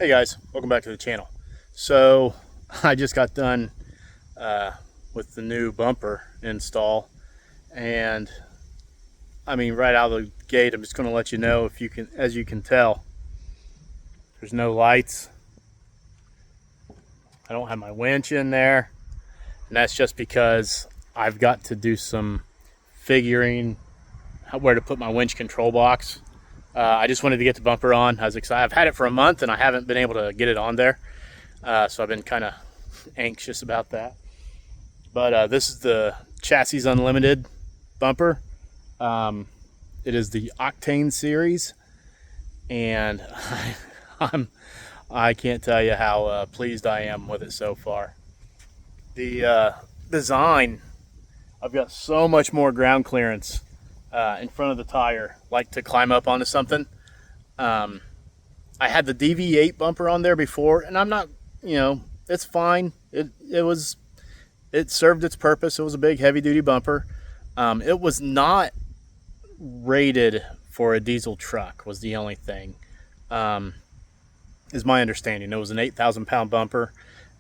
Hey guys, welcome back to the channel. So I just got done with the new bumper install, and I mean right out of the gate I'm just going to let you know, if you can, as you can tell, there's no lights. I don't have my winch in there, and that's just because I've got to do some figuring where to put my winch control box. I just wanted to get the bumper on. I was excited. I've had it for a month and I haven't been able to get it on there, so I've been kind of anxious about that. But this is the Chassis Unlimited bumper. It is the Octane series, and I can't tell you how pleased I am with it so far. The design, I've got so much more ground clearance in front of the tire, like to climb up onto something. I had the DV8 bumper on there before, and I'm not, it's fine. It served its purpose. It was a big heavy duty bumper. It was not rated for a diesel truck, was the only thing, is my understanding. It was an 8,000 pound bumper,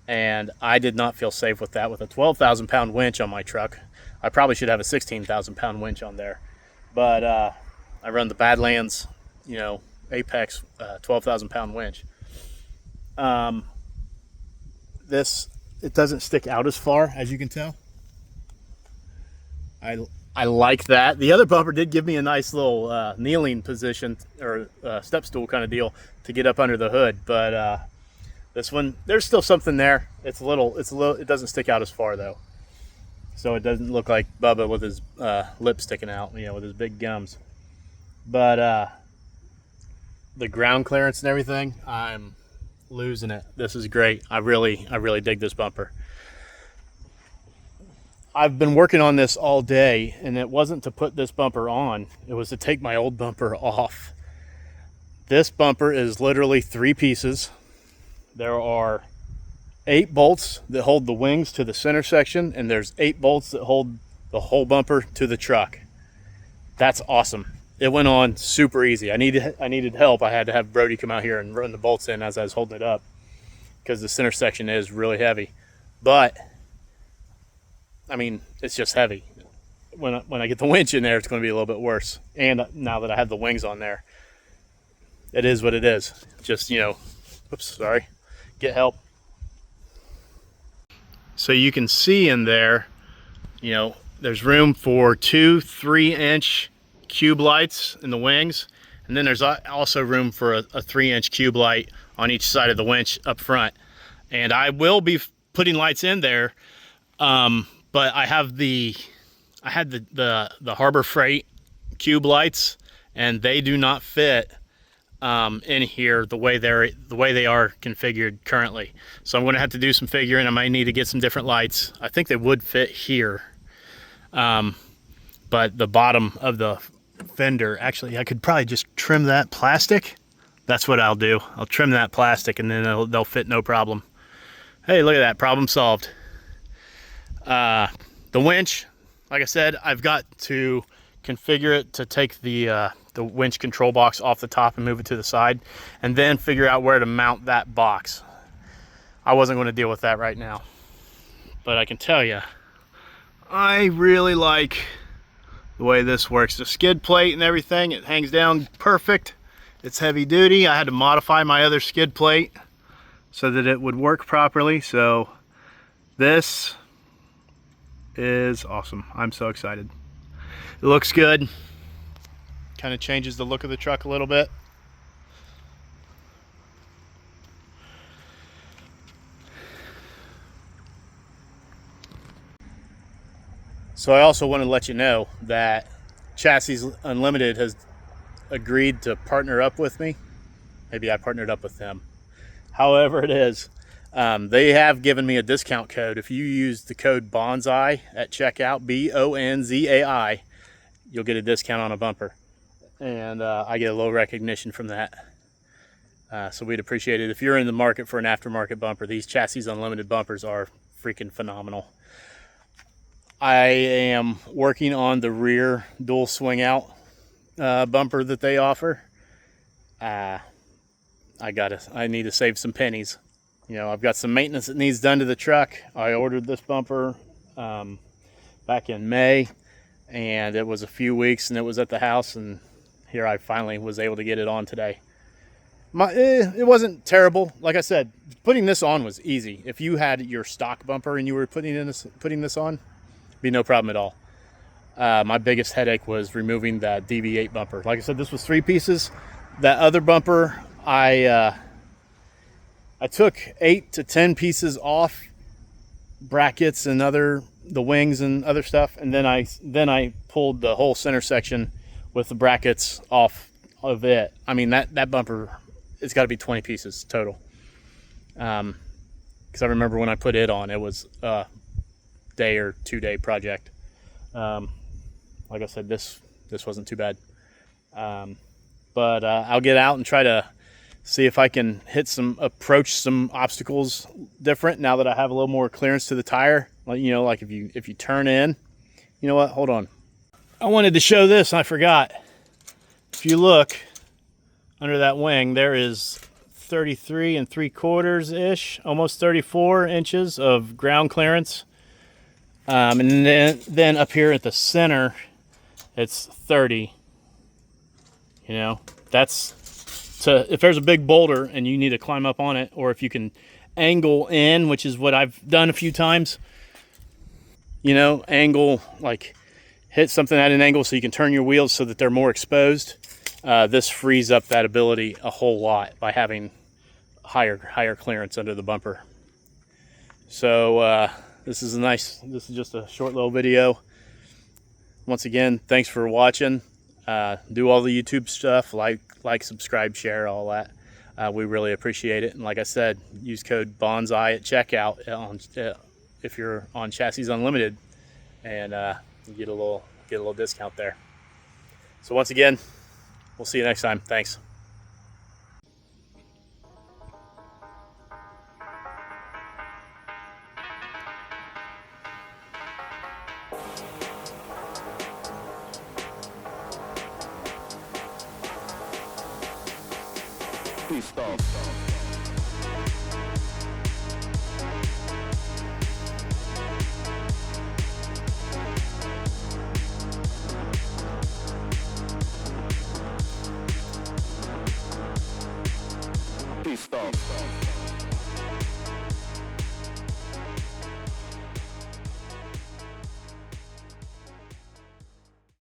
and I did not feel safe with that. With a 12,000 pound winch on my truck, I probably should have a 16,000 pound winch on there. But I run the Badlands, Apex 12,000 pound winch. It doesn't stick out as far, as you can tell. I like that. The other bumper did give me a nice little kneeling position, or step stool kind of deal, to get up under the hood. But this one, there's still something there. It's a little. It doesn't stick out as far though, so it doesn't look like Bubba with his lip sticking out, with his big gums. But the ground clearance and everything, I'm losing it. This is great. I really dig this bumper. I've been working on this all day, and it wasn't to put this bumper on. It was to take my old bumper off. This bumper is literally 3 pieces. There are 8 bolts that hold the wings to the center section, and there's 8 bolts that hold the whole bumper to the truck. That's awesome. It went on super easy. I needed help. I had to have Brody come out here and run the bolts in as I was holding it up, because the center section is really heavy. But I mean, it's just heavy. When I get the winch in there, it's going to be a little bit worse. And now that I have the wings on there, it is what it is. Just, oops, sorry. Get help. So you can see in there, there's room for 2 3-inch cube lights in the wings. And then there's also room for a 3-inch cube light on each side of the winch up front. And I will be putting lights in there. But I had the Harbor Freight cube lights, and they do not fit in here the way they are configured currently. So I'm going to have to do some figuring. I might need to get some different lights. I think they would fit here, but the bottom of the fender, actually, I could probably just trim that plastic. That's what I'll do. I'll trim that plastic, and then they'll fit no problem. Hey, look at that, problem solved. The winch, like I said, I've got to configure it to take the winch control box off the top and move it to the side, and then figure out where to mount that box. I wasn't going to deal with that right now, but I can tell you, I really like the way this works. The skid plate and everything, it hangs down perfect. It's heavy duty. I had to modify my other skid plate so that it would work properly. So this is awesome. I'm so excited. It looks good. Kind of changes the look of the truck a little bit. So I also want to let you know that Chassis Unlimited has agreed to partner up with me. Maybe I partnered up with them. However it is, they have given me a discount code. If you use the code BONZAI at checkout, BONZAI, you'll get a discount on a bumper. And I get a little recognition from that. So we'd appreciate it. If you're in the market for an aftermarket bumper, these Chassis Unlimited bumpers are freaking phenomenal. I am working on the rear dual swing out bumper that they offer. I need to save some pennies. You know, I've got some maintenance that needs done to the truck. I ordered this bumper back in May, and it was a few weeks, and it was at the house, and here I finally was able to get it on today. It wasn't terrible. Like I said, putting this on was easy. If you had your stock bumper and you were putting this on, it'd be no problem at all. My biggest headache was removing that DB8 bumper. Like I said, this was 3 pieces. That other bumper, I took 8 to 10 pieces off, brackets and the wings and other stuff, and then I pulled the whole center section with the brackets off of it. I mean, that bumper, it's got to be 20 pieces total. Because I remember when I put it on, it was a day or 2-day project. Like I said, this wasn't too bad. But I'll get out and try to see if I can approach some obstacles different now that I have a little more clearance to the tire. You know, like if you turn in, you know what? Hold on. I wanted to show this, and I forgot. If you look under that wing, there is 33 3/4 ish, almost 34 inches of ground clearance. And then up here at the center, it's 30. You know, that's if there's a big boulder and you need to climb up on it, or if you can angle in, which is what I've done a few times. You know, angle, like hit something at an angle so you can turn your wheels so that they're more exposed. This frees up that ability a whole lot by having higher clearance under the bumper. So this is just a short little video. Once again, thanks for watching. Do all the YouTube stuff, like, subscribe, share, all that. We really appreciate it. And like I said, use code Bonsai at checkout if you're on Chassis Unlimited, and you get a little discount there. So once again, we'll see you next time. Thanks. Please stop. Please stop.